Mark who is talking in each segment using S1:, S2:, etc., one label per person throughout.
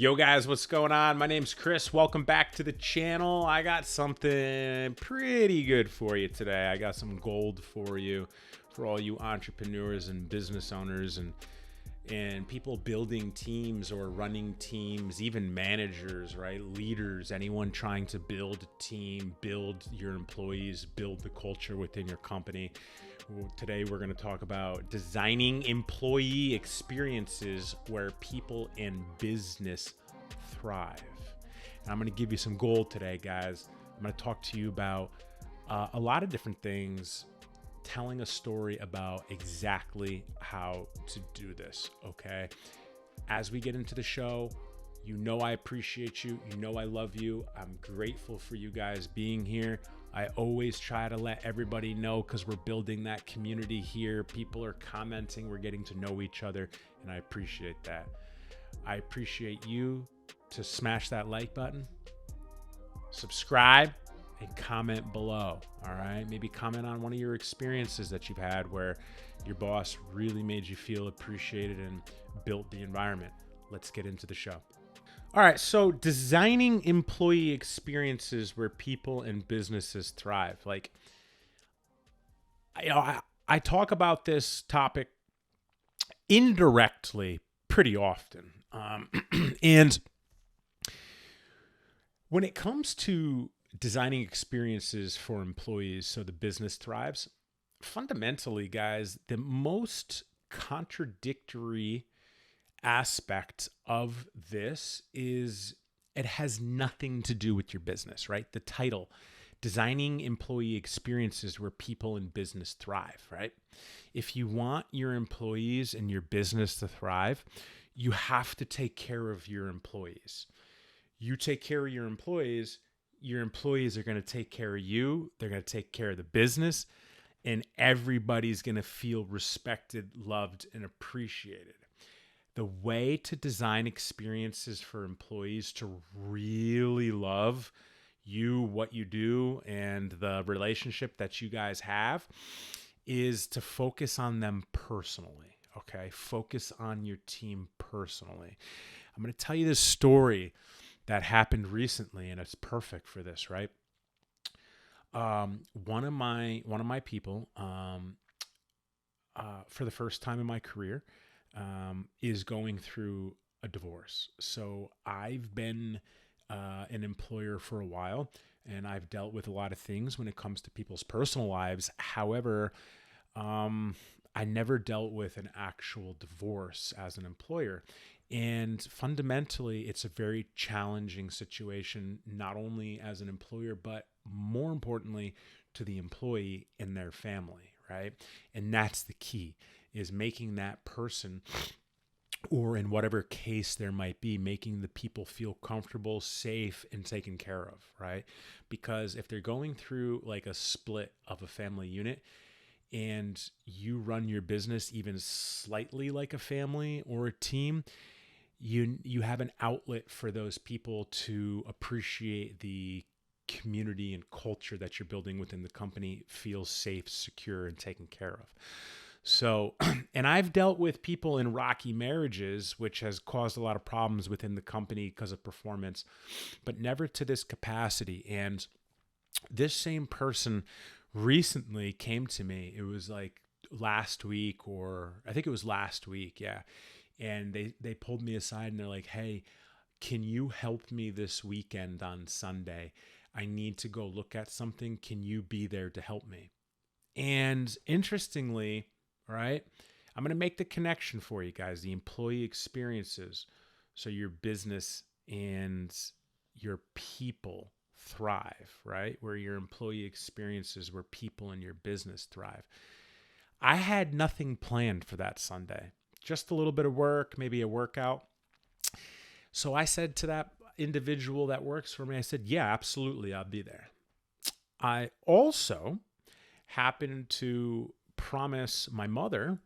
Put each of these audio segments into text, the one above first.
S1: Yo guys, what's going on? My name's Chris. Welcome back to the channel. I got something pretty good for you today. I got some gold for you, for all you entrepreneurs and business owners and people building teams or running teams, even managers, right? Leaders, anyone trying to build a team, build your employees, build the culture within your company. Today, we're going to talk about designing employee experiences where people and business thrive. And I'm going to give you some gold today, guys. I'm going to talk to you about a lot of different things, telling a story about exactly how to do this, okay? As we get into the show, you know I appreciate you. You know I love you. I'm grateful for you guys being here. I always try to let everybody know because we're building that community here. People are commenting. We're getting to know each other, and I appreciate that. I appreciate you to smash that like button, subscribe, and comment below, all right? Maybe comment on one of your experiences that you've had where your boss really made you feel appreciated and built the environment. Let's get into the show. All right, so designing employee experiences where people and businesses thrive. Like, I talk about this topic indirectly pretty often. And when it comes to designing experiences for employees so the business thrives, fundamentally, guys, the most contradictory aspect of this is it has nothing to do with your business, right? The title, designing employee experiences where people and business thrive, right? If you want your employees and your business to thrive, you have to take care of your employees. You take care of your employees are going to take care of you. They're going to take care of the business, and everybody's going to feel respected, loved, and appreciated. The way to design experiences for employees to really love you, what you do, and the relationship that you guys have is to focus on them personally, okay? Focus on your team personally. I'm going to tell you this story that happened recently, and it's perfect for this, right? One of my people, for the first time in my career, is going through a divorce. So I've been an employer for a while, and I've dealt with a lot of things when it comes to people's personal lives. However, I never dealt with an actual divorce as an employer. And fundamentally, it's a very challenging situation, not only as an employer, but more importantly, to the employee and their family, right? And that's the key, is making that person, or in whatever case there might be, making the people feel comfortable, safe, and taken care of, right? Because if they're going through like a split of a family unit and you run your business even slightly like a family or a team, you have an outlet for those people to appreciate the community and culture that you're building within the company, feel safe, secure, and taken care of. So, and I've dealt with people in rocky marriages, which has caused a lot of problems within the company because of performance, but never to this capacity. And this same person recently came to me. It was like last week, or I think it was last week. Yeah. And they pulled me aside and they're like, "Hey, can you help me this weekend on Sunday? I need to go look at something. Can you be there to help me?" And interestingly, right, I'm going to make the connection for you guys, the employee experiences, so your business and your people thrive, right? Where your employee experiences, where people and your business thrive. I had nothing planned for that Sunday, just a little bit of work, maybe a workout. So I said to that individual that works for me, I said, "Yeah, absolutely, I'll be there." I also happened to promise my mother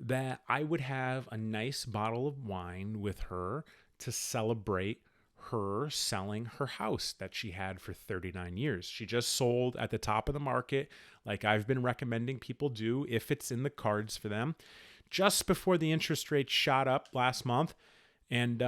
S1: that I would have a nice bottle of wine with her to celebrate her selling her house that she had for 39 years. She just sold at the top of the market, like I've been recommending people do if it's in the cards for them, just before the interest rate shot up last month. And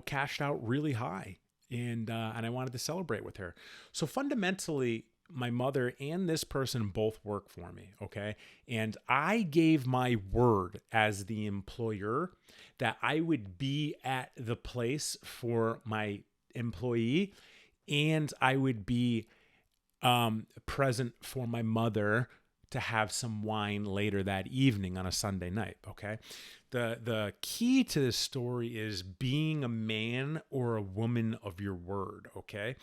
S1: cashed out really high, and I wanted to celebrate with her. So fundamentally, my mother and this person both work for me, okay? And I gave my word as the employer that I would be at the place for my employee, and I would be present for my mother to have some wine later that evening on a Sunday night. Okay. The key to this story is being a man or a woman of your word. Okay.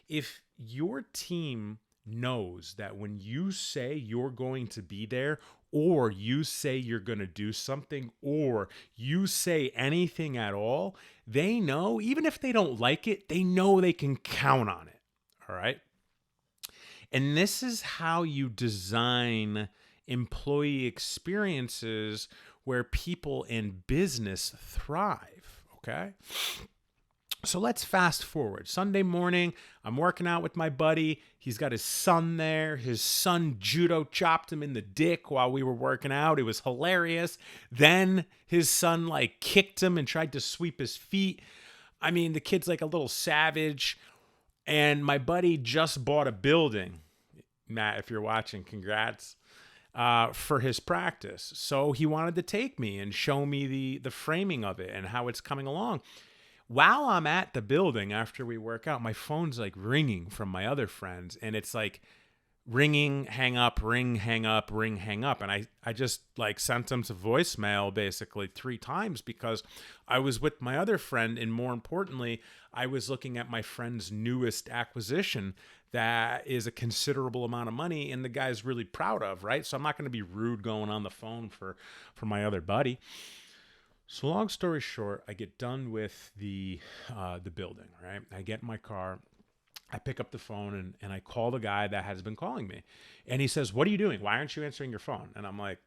S1: If your team knows that when you say you're going to be there, or you say you're going to do something, or you say anything at all, they know, even if they don't like it, they know they can count on it. All right. And this is how you design employee experiences where people in business thrive. Okay. So let's fast forward. Sunday morning, I'm working out with my buddy. He's got his son there. His son judo chopped him in the dick while we were working out. It was hilarious. Then his son kicked him and tried to sweep his feet. I mean, the kid's like a little savage. And my buddy just bought a building. Matt, if you're watching, congrats, for his practice. So he wanted to take me and show me the framing of it and how it's coming along. While I'm at the building after we work out, my phone's ringing from my other friends, and it's ringing, hang up, ring, hang up, ring, hang up. And I just sent them to voicemail basically 3 times because I was with my other friend. And more importantly, I was looking at my friend's newest acquisition that is a considerable amount of money and the guy's really proud of, right? So I'm not going to be rude going on the phone for my other buddy. So long story short, I get done with the building, right? I get in my car. I pick up the phone and I call the guy that has been calling me. And he says, "What are you doing? Why aren't you answering your phone?" And I'm like,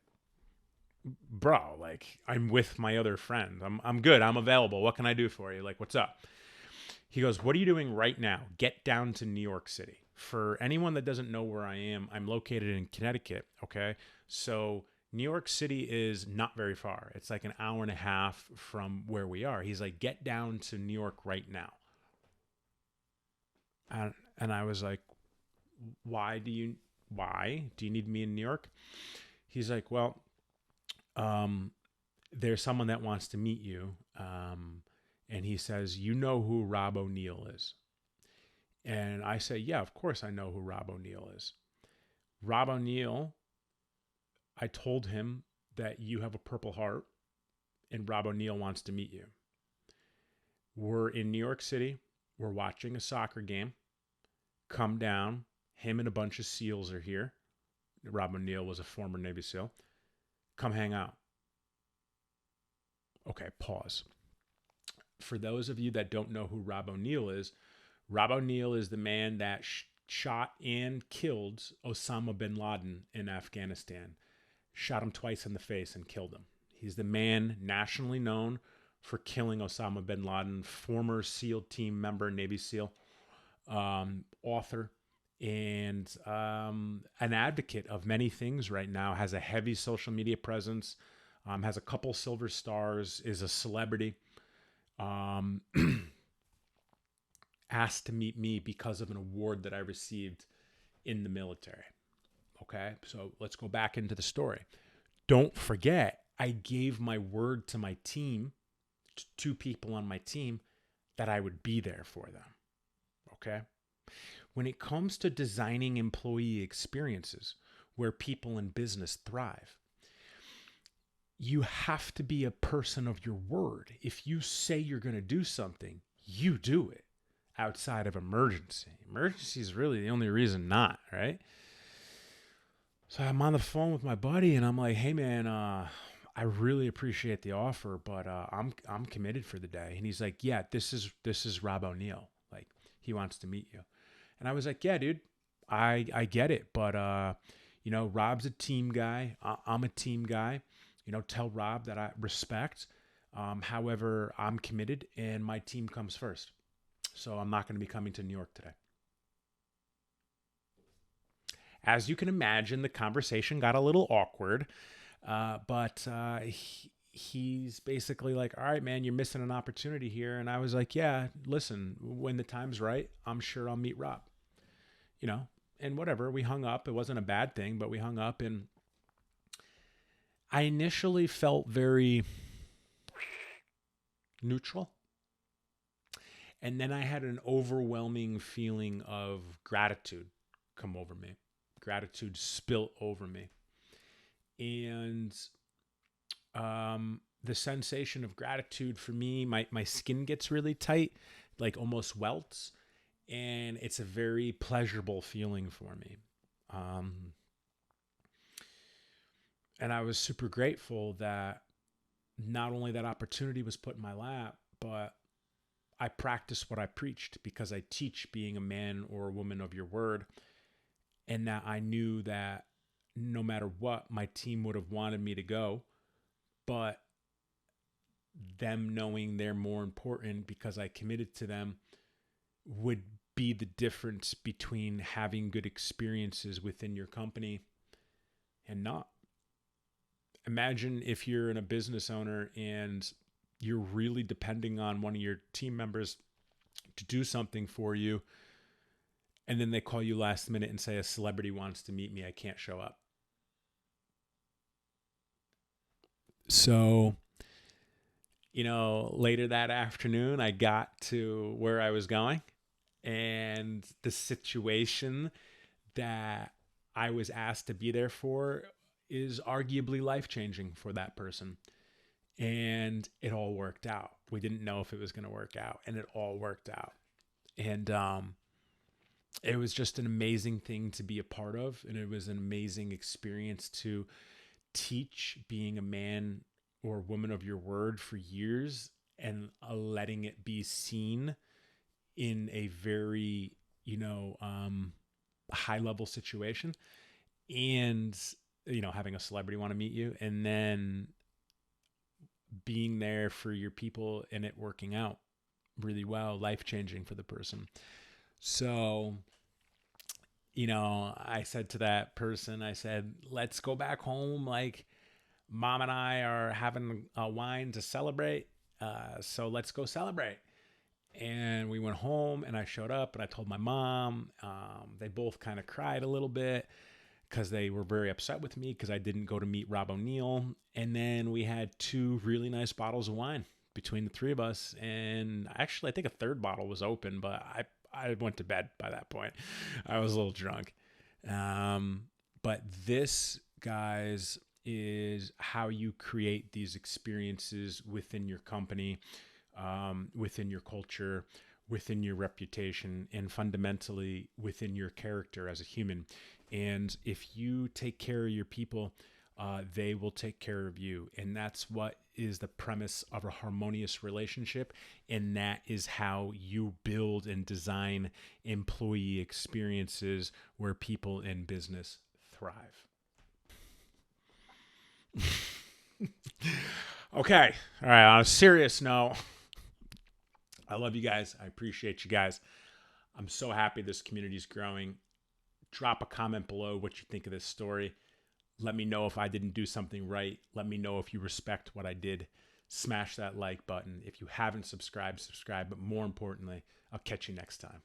S1: "Bro, I'm with my other friend. I'm good. I'm available. What can I do for you? What's up?" He goes, "What are you doing right now? Get down to New York City." For anyone that doesn't know where I am, I'm located in Connecticut, okay? So New York City is not very far. It's an hour and a half from where we are. He's like, "Get down to New York right now." And I was like, why do you need me in New York? He's like, "Well, there's someone that wants to meet you." And he says, "You know who Rob ONeil is?" And I say, "Yeah, of course I know who Rob ONeil is." Rob ONeil, I told him that you have a Purple Heart and Rob ONeil wants to meet you. We're in New York City. We're watching a soccer game. Come down. Him and a bunch of SEALs are here. Rob ONeil was a former Navy SEAL. Come hang out. Okay, pause. For those of you that don't know who Rob ONeil is the man that shot and killed Osama bin Laden in Afghanistan. Shot him twice in the face and killed him. He's the man nationally known for killing Osama bin Laden, former SEAL team member, Navy SEAL, author, and an advocate of many things right now, has a heavy social media presence, has a couple silver stars, is a celebrity, asked to meet me because of an award that I received in the military. Okay, so let's go back into the story. Don't forget, I gave my word to my team, to 2 people on my team, that I would be there for them. Okay? When it comes to designing employee experiences where people in business thrive, you have to be a person of your word. If you say you're going to do something, you do it outside of emergency. Emergency is really the only reason not, right? So I'm on the phone with my buddy and I'm like, "Hey man, I really appreciate the offer, but I'm committed for the day." And he's like, "Yeah, this is Rob ONeil. He wants to meet you." And I was like, "Yeah, dude, I get it, but Rob's a team guy. I'm a team guy. Tell Rob that I respect. However, I'm committed and my team comes first. So I'm not going to be coming to New York today." As you can imagine, the conversation got a little awkward, but he's basically like, all right, man, you're missing an opportunity here. And I was like, yeah, listen, when the time's right, I'm sure I'll meet Rob, you know, and whatever. We hung up. It wasn't a bad thing, but we hung up, and I initially felt very neutral. And then I had an overwhelming feeling of gratitude come over me. Gratitude spilt over me. And the sensation of gratitude for me, my skin gets really tight, like almost welts. And it's a very pleasurable feeling for me. Um, and I was super grateful that not only that opportunity was put in my lap, but I practiced what I preached, because I teach being a man or a woman of your word. And that I knew that no matter what, my team would have wanted me to go, but them knowing they're more important because I committed to them would be the difference between having good experiences within your company and not. Imagine if you're a business owner and you're really depending on one of your team members to do something for you, and then they call you last minute and say a celebrity wants to meet me, I can't show up. So, later that afternoon, I got to where I was going, and the situation that I was asked to be there for is arguably life-changing for that person. And it all worked out. We didn't know if it was going to work out, and it all worked out. And it was just an amazing thing to be a part of, and it was an amazing experience to teach being a man or woman of your word for years, and letting it be seen in a very, high level situation, and, having a celebrity want to meet you, and then being there for your people and it working out really well, life changing for the person. So, I said to that person, I said, let's go back home. Like, mom and I are having a wine to celebrate. So let's go celebrate. And we went home, and I showed up, and I told my mom. They both kind of cried a little bit because they were very upset with me because I didn't go to meet Rob ONeil. And then we had 2 really nice bottles of wine between the 3 of us. And actually, I think a 3rd bottle was open, but I went to bed by that point. I was a little drunk. But this, guys, is how you create these experiences within your company, within your culture, within your reputation, and fundamentally within your character as a human. And if you take care of your people, they will take care of you. And that's what is the premise of a harmonious relationship. And that is how you build and design employee experiences where people in business thrive. Okay. All right. On a serious note, I love you guys. I appreciate you guys. I'm so happy this community is growing. Drop a comment below what you think of this story. Let me know if I didn't do something right. Let me know if you respect what I did. Smash that like button. If you haven't subscribed, subscribe. But more importantly, I'll catch you next time.